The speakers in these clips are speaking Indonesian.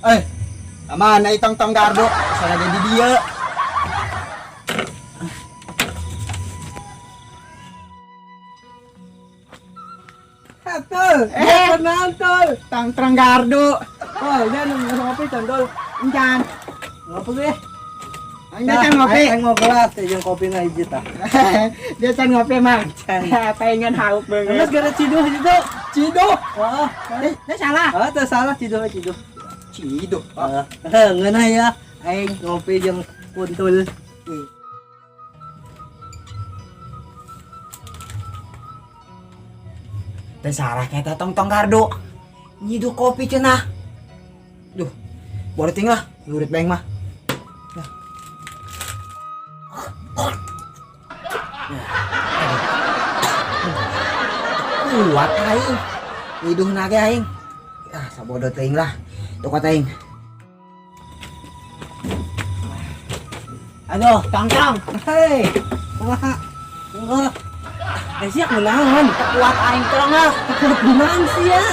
Eh, aman na itong tonggardo. Sa lagi di dia. Tol, pernah tol. Tang tonggardo. Oh, yan ang kopi tol. Diyan. Ngopo gue. Ang diyan ngopi. Ay mo gelas yung kopi na hijit ah. Diyan ngopi mang. Pahingan hauk Mas banget. gara cido hijit. Cido. Oh, Dah salah. ah teu salah cido. Cido. Ngeunah ya. Aing ngopi jeung puntul. Terserah kita tonggardo. Nyido kopi cenah. Duh. Boleh tinggal. Lurit beng mah. Kuat aing. Hidup nage aing. Ah, sabodo teuing lah. Tukot aing. Aduh, tang. Hei. Kumaha? Enggak. Siap menahan. Kuat aing terang ah. Kuat gimana sih ya?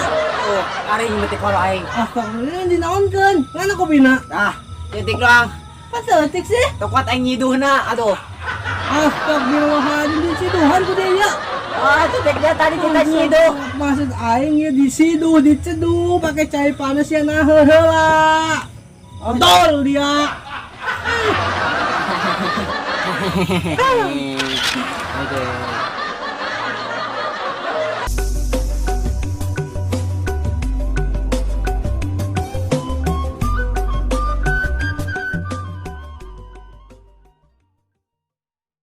Oh, aing meutik kalau aing. Astagfirullah dinaonkeun. Mana kopina? Ah, titik doang. Pas setik sih. Tukot aing nyiduhna. Aduh. Astagfirullahaladzim di siduhan ku dia ya. Ah, titik dia tadi kita nyiduh. Maksud aing ya disiduh, diceduh pakai cai panas ya nah heula. Odol dia. Oke.